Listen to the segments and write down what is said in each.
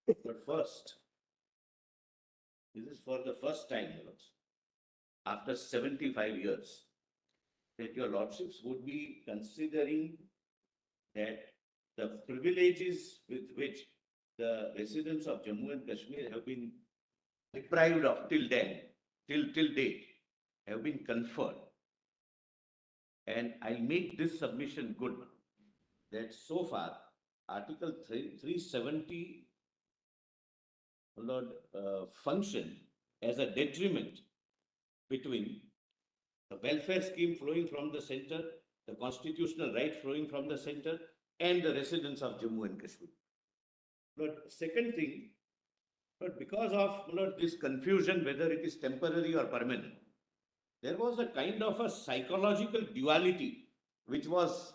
But first, this is for the first time, after 75 years, that your lordships would be considering that the privileges with which the residents of Jammu and Kashmir have been deprived of till then, till date, have been conferred. And I'll make this submission good, that so far, Article 370 function as a detriment between the welfare scheme flowing from the center, the constitutional right flowing from the center, and the residents of Jammu and Kashmir. But second thing, but because of this confusion, whether it is temporary or permanent, there was a kind of a psychological duality which was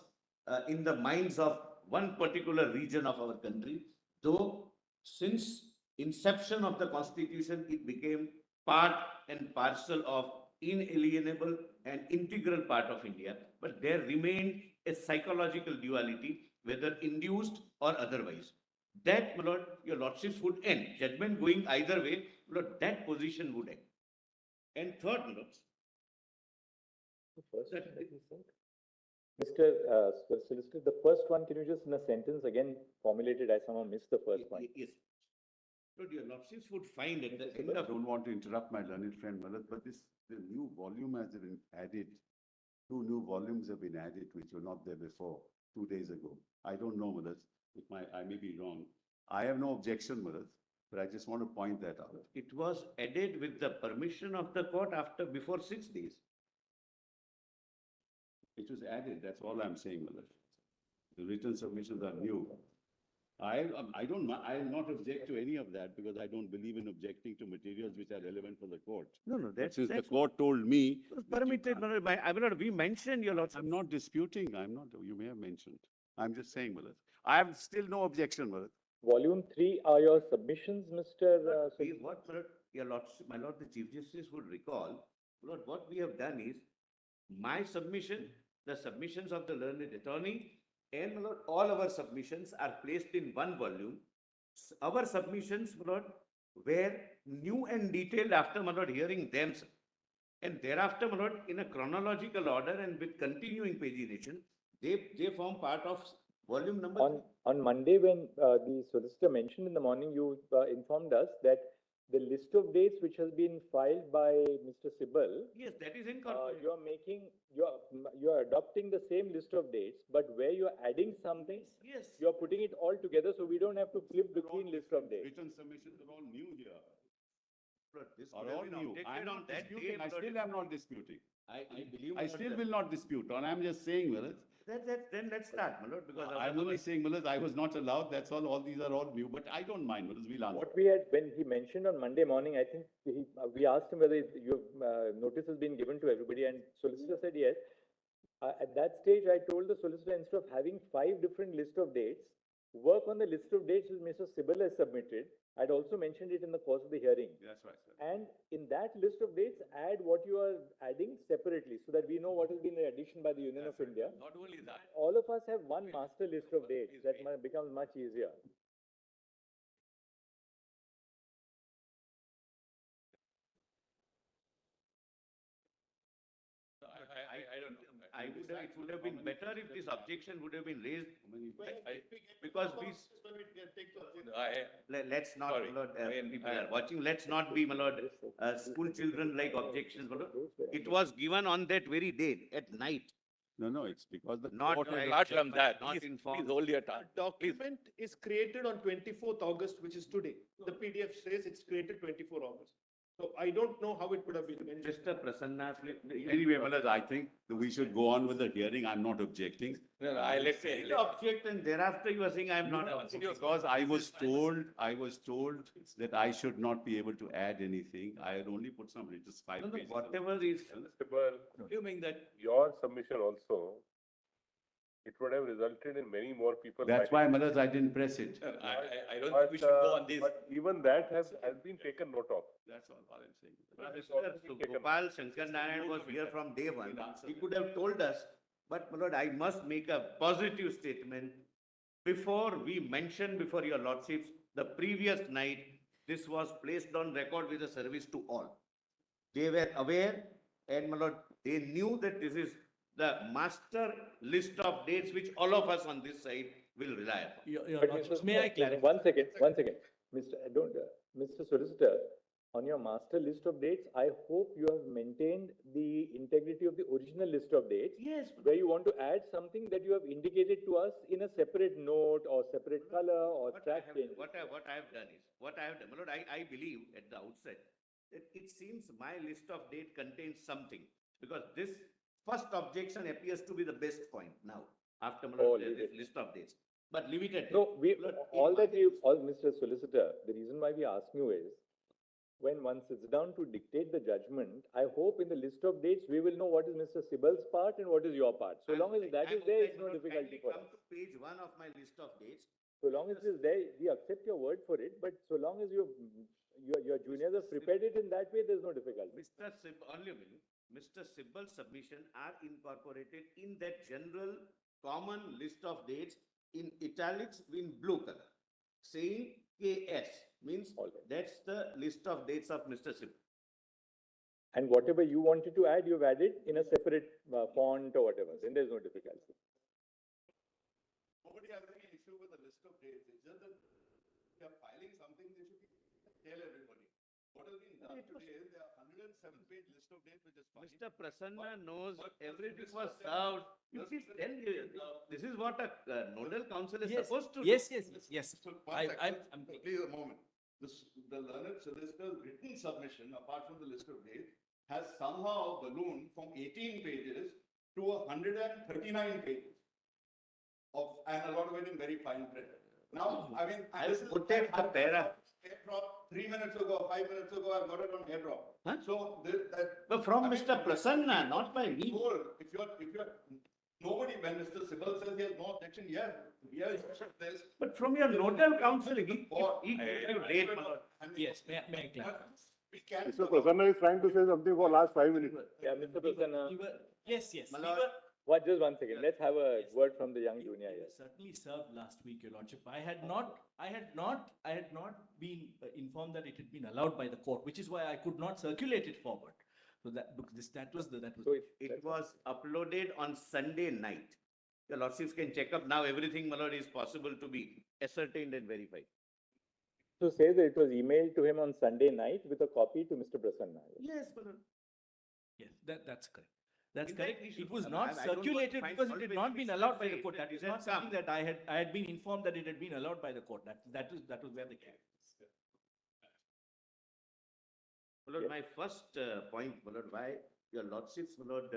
in the minds of one particular region of our country, though since inception of the constitution, it became part and parcel of inalienable and integral part of India, but there remained a psychological duality, whether induced or otherwise. That, my lord, your lordships would end. Judgment going either way, my lord, that position would end. And third, my lords, Mr. Solicitor, the first one, can you just in a sentence again formulate it? I somehow missed the first one. Yes. So your lordships would find at the end I of... don't want to interrupt my learned friend, Malat, but the new volume has been added. 2 new volumes have been added, which were not there before, 2 days ago. I don't know, Malat. I may be wrong. I have no objection, Malat, but I just want to point that out. It was added with the permission of the court before 6 days. It was added, that's all I'm saying, Malat. The written submissions are new. I'll not object to any of that because I don't believe in objecting to materials which are relevant for the court. No, that's the court told me. permitted. We mentioned your lordship. I'm not disputing. You may have mentioned. I'm just saying, Malat. I have still no objection, Malat. Volume 3 are your submissions, Mr. What, your lordship, my lord, the Chief Justice would recall, Lord, what we have done is my submission, the submissions of the learned attorney, and my lord, all our submissions are placed in one volume. Our submissions, my lord, were new and detailed after, my lord, hearing them. And thereafter, my lord, in a chronological order and with continuing pagination, they form part of volume number. On Monday, when the solicitor mentioned in the morning, you informed us that the list of dates which has been filed by Mr. Sibal. Yes, that is incorporated. You are adopting the same list of dates, but where you are adding something, yes, you are putting it all together, so we don't have to flip between list of dates. Written submissions are all new here. This Are all new. I'm not disputing. I still am not disputing. I still will not dispute. And I'm just saying, Malat. Then let's start, my lord, because I'm only saying, Malat, I was not allowed. That's all. All these are all new, but I don't mind, Malat. We'll answer. What we had, when he mentioned on Monday morning, I think we asked him whether your notice has been given to everybody, and solicitor said yes. At that stage, I told the solicitor, instead of having 5 different list of dates, work on the list of dates which Mr. Sibal has submitted. I'd also mentioned it in the course of the hearing. That's right, sir. And in that list of dates, add what you are adding separately so that we know what has been the addition by the Union of India. not only that. All of us have one master list of dates. That becomes much easier. I don't know. It would have been better if this objection would have been raised. Because let's not, my lord, people are watching, let's not be, my lord, school children like objections, my lord. It was given on that very day at night. No, it's because the Not court right, Apart from that, not please informed. hold your tongue. Document is created on 24th August, which is today. The PDF says it's created 24 August. So I don't know how it could have been. Mr. Prasanna, Anyway, Malat, I think that we should go on with the hearing. I'm not objecting. No, let's say. you object and thereafter you are saying I am not. Because I was told that I should not be able to add anything. I had only put some, just 5 pages. Whatever is. Assuming that Your submission also, it would have resulted in many more people. That's why, Malat, I didn't press it. I don't think we should go on this. But even that has been taken note of. That's all I'm saying. Mr. Gopal Shankar Narayan was here from day one. He could have told us, but my lord, I must make a positive statement before we mentioned before your lordships, the previous night, this was placed on record with a service to all. They were aware and my lord, they knew that this is the master list of dates which all of us on this side will rely upon. But Lordships, Mr. may I clarify? One second. Mr. Solicitor, on your master list of dates, I hope you have maintained the integrity of the original list of dates. Yes. Where you want to add something that you have indicated to us in a separate note or separate color or track change. What I have done is, my lord, I believe at the outset that it seems my list of date contains something because this first objection appears to be the best point now after my lord, leave this it. list of dates. But leave it at No, that. Lord, Mr. Solicitor, the reason why we ask you is, when one sits down to dictate the judgment, I hope in the list of dates, we will know what is Mr. Sibel's part and what is your part. So long as that is there, it's no difficulty for us. Come to page 1 of my list of dates. So long as it is there, we accept your word for it, but so long as your juniors have prepared it in that way, there's no difficulty. Mr. Sibel, only a minute. Mr. Sibel's submission are incorporated in that general common list of dates in italics in blue color, saying KS means All right. that's the list of dates of Mr. Sibel. And whatever you wanted to add, you've added in a separate font or whatever, then there's no difficulty. Nobody has any issue with the list of dates. It's just that if they are filing something, they should tell everybody. What has been done today is there are 107-page list of dates which is filed. Mr. Prasanna knows but everything Mr. was Prasanna- served. You see, then this is what a nodal council is Yes, supposed to do. yes. So one I- second, I'm- please a moment. The learned solicitor's written submission, apart from the list of dates, has somehow ballooned from 18 pages to 139 pages. And a lot of it in very fine print. Now, I mean, I'll this is. put it I- the para. Airdrop 3 minutes ago, 5 minutes ago, I got it on airdrop. Huh? So that. But from I mean, Mr. Prasanna, not by me. If you're, nobody, when Mr. Sibel says he has no objection, yes, there's. But from your nodal council, he Or- gave you date, my lord. Yes, may I clarify? We can. Mr. Prasanna is trying to say something for last 5 minutes. Yeah, Mr. Prasanna, Yes. My We lord. were, just 1 second. Let's have a Yes. word from the young You junior were here. certainly served last week, Your Lordship. I had not been informed that it had been allowed by the court, which is why I could not circulate it forward. So that was. So It was uploaded on Sunday night. Your lordships can check up now, everything, my lord, is possible to be ascertained and verified. So say that it was emailed to him on Sunday night with a copy to Mr. Prasanna. Yes, my lord. Yes, that's correct. That's In fact, correct. we should- It was I not don't want to circulated find because fault it had with not been Mr. allowed by the Said court. that That is it not had something come. that I had been informed that it had been allowed by the court. That was where the case. My lord, my first point, my lord, why your lordships, my lord,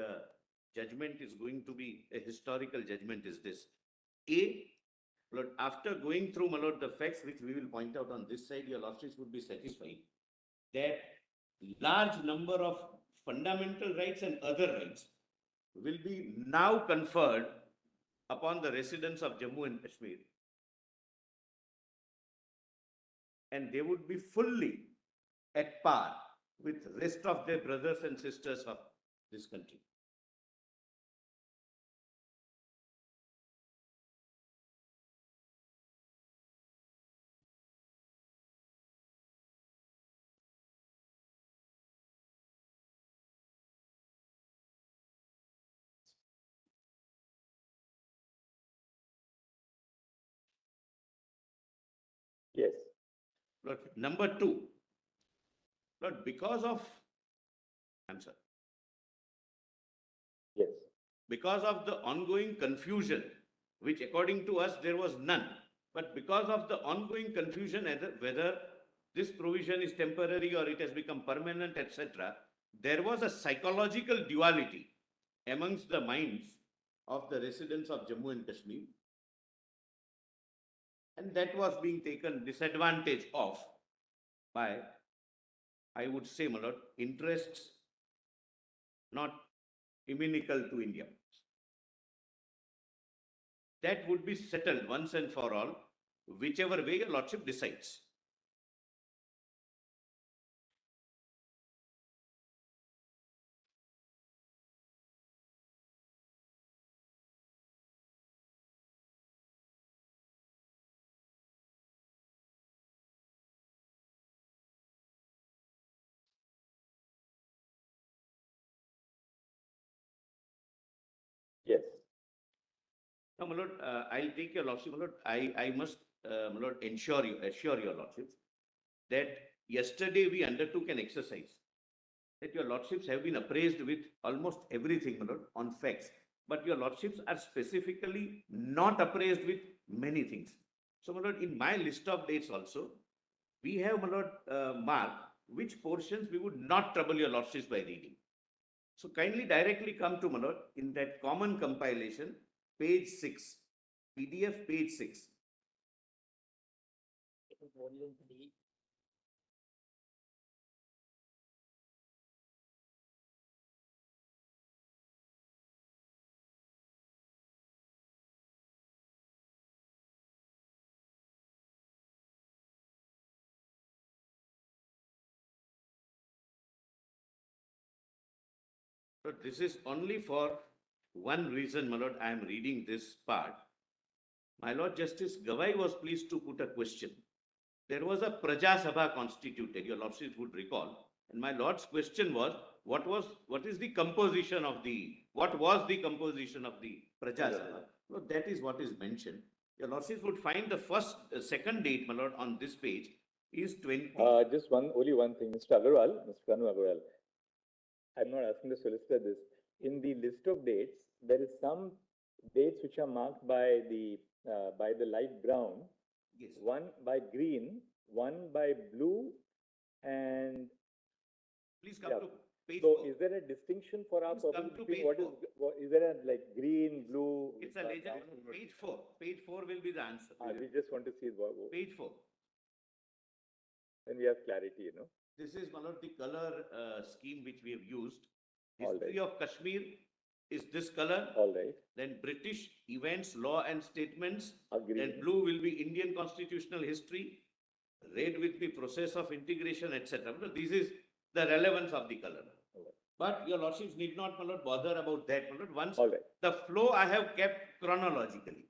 judgment is going to be a historical judgment is this. A, my lord, after going through, my lord, the facts which we will point out on this side, your lordships would be satisfied that large number of fundamental rights and other rights will be now conferred upon the residents of Jammu and Kashmir. And they would be fully at par with rest of their brothers and sisters of this country. Yes. Lord, number two, Lord, because of, I'm sorry, Yes. because of the ongoing confusion, which according to us there was none, but because of the ongoing confusion whether this provision is temporary or it has become permanent, etc., there was a psychological duality amongst the minds of the residents of Jammu and Kashmir, and that was being taken disadvantage of by, I would say, my lord, interests not inimical to India. That would be settled once and for all, whichever way your lordship decides. No, my lord, I'll take your lordship, my lord. I must, my lord, assure your lordships that yesterday we undertook an exercise that your lordships have been appraised with almost everything, my lord, on facts. But your lordships are specifically not appraised with many things. So, my lord, in my list of dates also, we have, my lord, marked which portions we would not trouble your lordships by reading. So kindly directly come to, my lord, in that common compilation, page 6, PDF page 6. So this is only for one reason, my lord, I am reading this part. My Lord Justice Gawai was pleased to put a question. There was a Praja Sabha constituted, your lordships would recall. And my lord's question was, what was the composition of the Praja Sabha? So that is what is mentioned. Your lordships would find the second date, my lord, on this page is 20. Just only one thing, Mr. Agarwal, Mr. Kanu Agarwal. I'm not asking the solicitor this. In the list of dates, there is some dates which are marked by the light brown. Yes. One by green, one by blue, and Please come to page so 4. is there a distinction for our Please come purpose to between page is there a like green, blue? It's a legend. Page 4. Page 4 will be the answer. We just want to see Page 4. Then we have clarity, This is, my lord, the color scheme which we have used. All History of Kashmir is this color. All right. Then British events, law and statements. Agreed. Then blue will be Indian constitutional history. Red will be process of integration, etc. This is the relevance of the color. But your lordships need not, my lord, bother about that, my lord. Once the flow I have kept chronologically.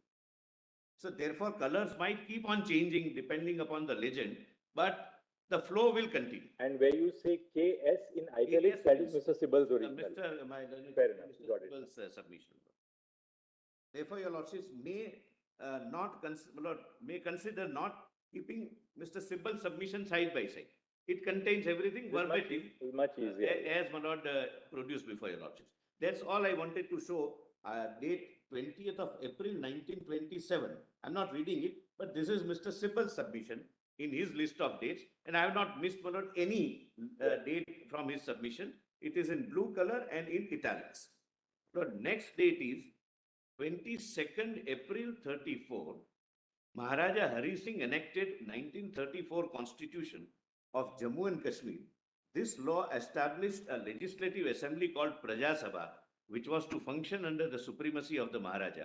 So therefore, colors might keep on changing depending upon the legend, but the flow will continue. And where you say KS in italics, that is Mr. Sibbal's original. Fair enough. Got it. Sibbal's submission. Therefore, your lordships may consider not keeping Mr. Sibbal's submission side by side. It contains everything verbatim. Much easier. As my lord produced before your lordships. That's all I wanted to show. Date 20th of April 1927. I'm not reading it, but this is Mr. Sibbal's submission in his list of dates, and I have not missed, my lord, any date from his submission. It is in blue color and in italics. The next date is 22nd April 34. Maharaja Hari Singh enacted 1934 Constitution of Jammu and Kashmir. This law established a legislative assembly called Praja Sabha, which was to function under the supremacy of the Maharaja.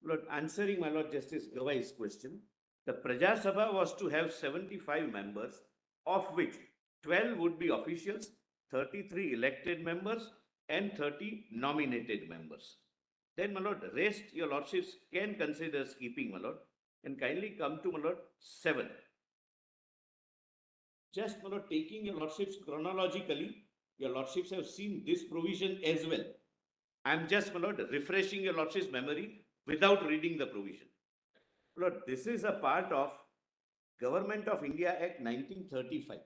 Lord, answering my Lord Justice Gawai's question, the Praja Sabha was to have 75 members, of which 12 would be officials, 33 elected members, and 30 nominated members. Then, my lord, rest your lordships can consider skipping, my lord, and kindly come to, my lord, 7. Just, my lord, taking your lordships chronologically, your lordships have seen this provision as well. I am just, my lord, refreshing your lordship's memory without reading the provision. Lord, this is a part of Government of India Act 1935.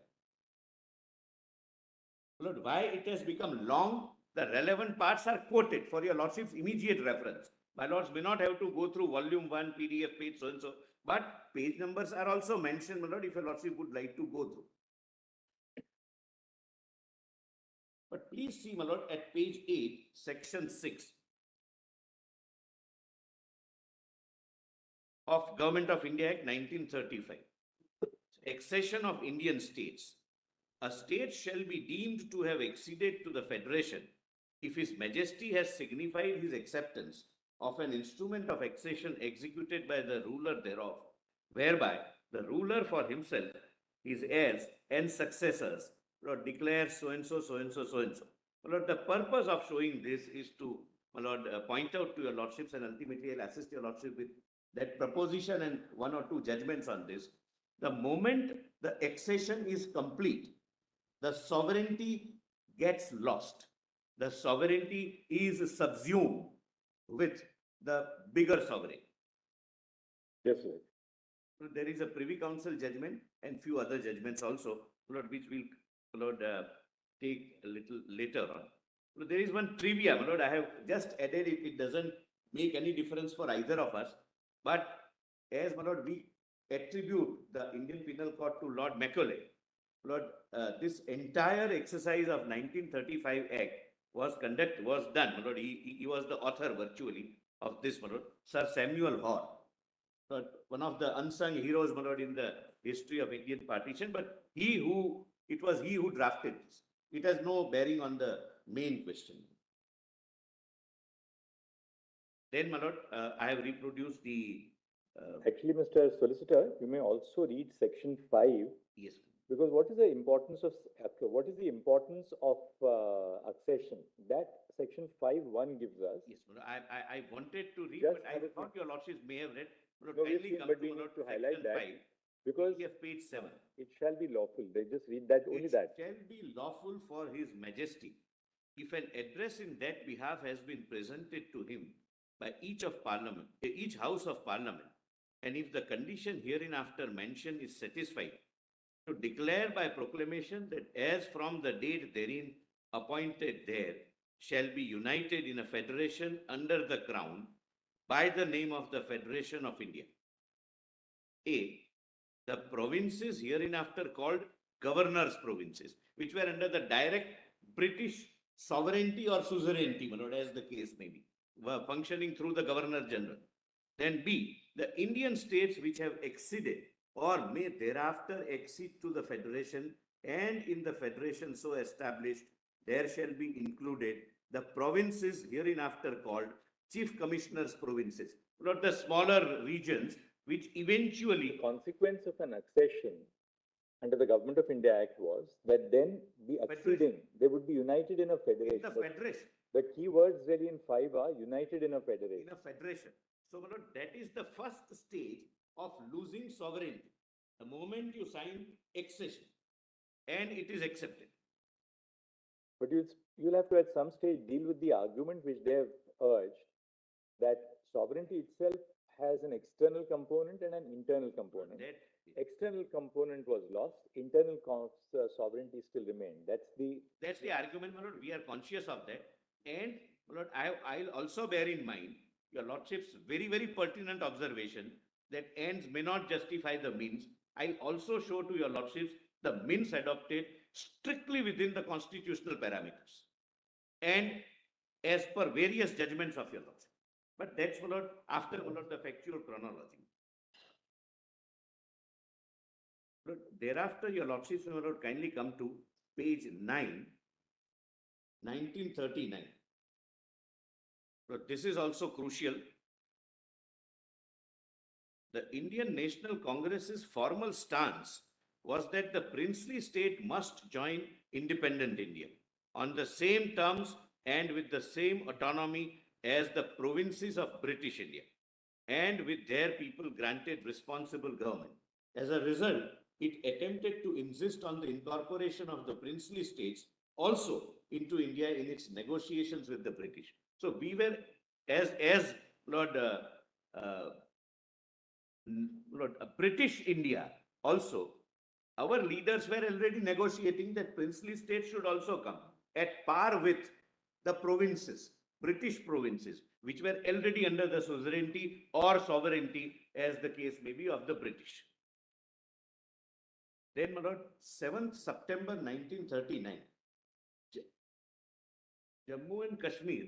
Lord, why it has become long? The relevant parts are quoted for your lordship's immediate reference. My lords may not have to go through volume 1, PDF page so and so, but page numbers are also mentioned, my lord, if your lordship would like to go through. But please see, my lord, at page 8, section 6 of Government of India Act 1935. Accession of Indian states. A state shall be deemed to have acceded to the federation if His Majesty has signified his acceptance of an instrument of accession executed by the ruler thereof, whereby the ruler for himself, his heirs and successors, Lord, declare so and so, so and so, so and so. Lord, the purpose of showing this is to, my Lord, point out to your lordships, and ultimately I'll assist your lordship with that proposition and 1 or 2 judgments on this. The moment the accession is complete, the sovereignty gets lost. The sovereignty is subsumed with the bigger sovereign. Yes, sir. So there is a Privy Council judgment and few other judgments also, Lord, which we'll, Lord, take a little later on. Lord, there is one trivia, Lord, I have just added it. It doesn't make any difference for either of us. But as, Lord, we attribute the Indian Penal Code to Lord Macaulay, Lord, this entire exercise of 1935 Act was done, Lord. He was the author virtually of this, Lord, Sir Samuel Hoare. One of the unsung heroes, my lord, in the history of Indian partition, but it was he who drafted this. It has no bearing on the main question. Then, my lord, I have reproduced the. Actually, Mr. Solicitor, you may also read section 5. Yes. Because what is the importance of accession? That section 5(1) gives us. Yes, my lord, I wanted to read, Just but I thought your lordships may have read. My lord, No, we've kindly seen, come but we my need lord, to highlight section that. 5, Because PDF page 7. it shall be lawful. They just read that, only that. It shall be lawful for His Majesty, if an address in that behalf has been presented to him by each House of Parliament, and if the condition hereinafter mentioned is satisfied, to declare by proclamation that as from the date therein appointed there shall be united in a federation under the crown by the name of the Federation of India. A. The provinces hereinafter called governors' provinces, which were under the direct British sovereignty or suzerainty, as the case may be, were functioning through the Governor General. Then B, the Indian states which have acceded or may thereafter accede to the federation, and in the federation so established, there shall be included the provinces hereinafter called chief commissioners' provinces, not the smaller regions which eventually. The consequence of an accession under the Government of India Act was that then the acceding, they would be united in a federation. In the federation. The key words really in 5 are united in a federation. In a federation. So, my lord, that is the first stage of losing sovereignty. The moment you sign accession and it is accepted. But you'll have to at some stage deal with the argument which they have urged that sovereignty itself has an external component and an internal component. External component was lost, internal sovereignty still remained. That's the argument, my lord. We are conscious of that. And, my lord, I'll also bear in mind your lordship's very, very pertinent observation that ends may not justify the means. I'll also show to your lordships the means adopted strictly within the constitutional parameters and as per various judgments of your lordship. But that's, my lord, after, my lord, the factual chronology. Thereafter, your lordships, my lord, kindly come to page 9, 1939. This is also crucial. The Indian National Congress's formal stance was that the princely state must join independent India on the same terms and with the same autonomy as the provinces of British India, and with their people granted responsible government. As a result, it attempted to insist on the incorporation of the princely states also into India in its negotiations with the British. So we were, as Lord British India also, our leaders were already negotiating that princely states should also come at par with the provinces, British provinces, which were already under the suzerainty or sovereignty, as the case may be, of the British. Then, my lord, 7th September 1939, Jammu and Kashmir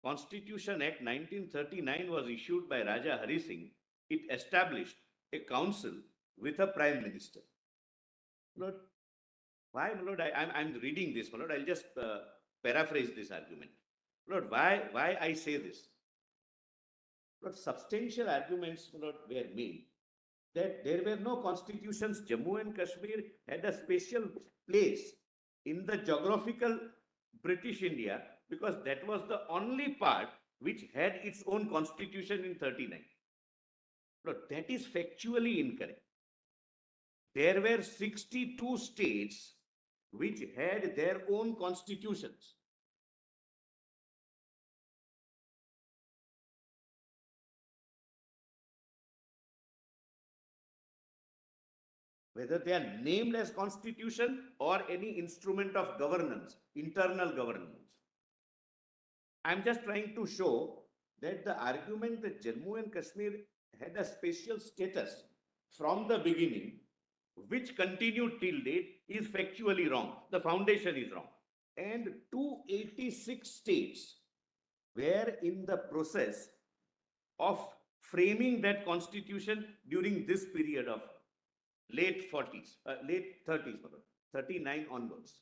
Constitution Act 1939 was issued by Raja Hari Singh. It established a council with a prime minister. Lord, why, my lord, I'm reading this, my lord, I'll just paraphrase this argument. Lord, why I say this? Lord, substantial arguments, my lord, were made that there were no constitutions. Jammu and Kashmir had a special place in the geographical British India because that was the only part which had its own constitution in 39. Lord, that is factually incorrect. There were 62 states which had their own constitutions. whether they are named as constitution or any instrument of governance, internal governance. I'm just trying to show that the argument that Jammu and Kashmir had a special status from the beginning, which continued till date, is factually wrong. The foundation is wrong. And 286 states were in the process of framing that constitution during this period of late 40s, late 30s, 39 onwards.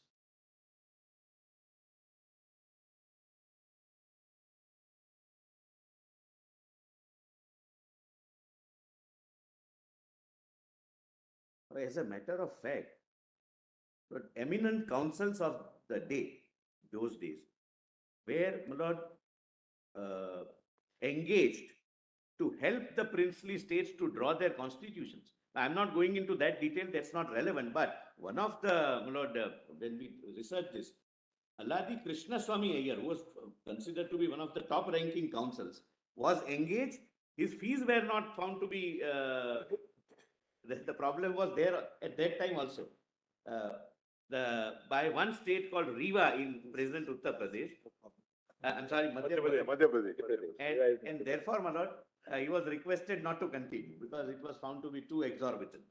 As a matter of fact, the eminent councils of the day, those days, were, my lord, engaged to help the princely states to draw their constitutions. I'm not going into that detail, that's not relevant, but one of the, my lord, when we researched this, Alladi Krishnaswamy Iyer, who was considered to be one of the top ranking councils, was engaged. His fees were not found to be, the problem was there at that time also. By one state called Rewa in present Uttar Pradesh, I'm sorry, Madhya Pradesh. And therefore, my lord, he was requested not to continue because it was found to be too exorbitant.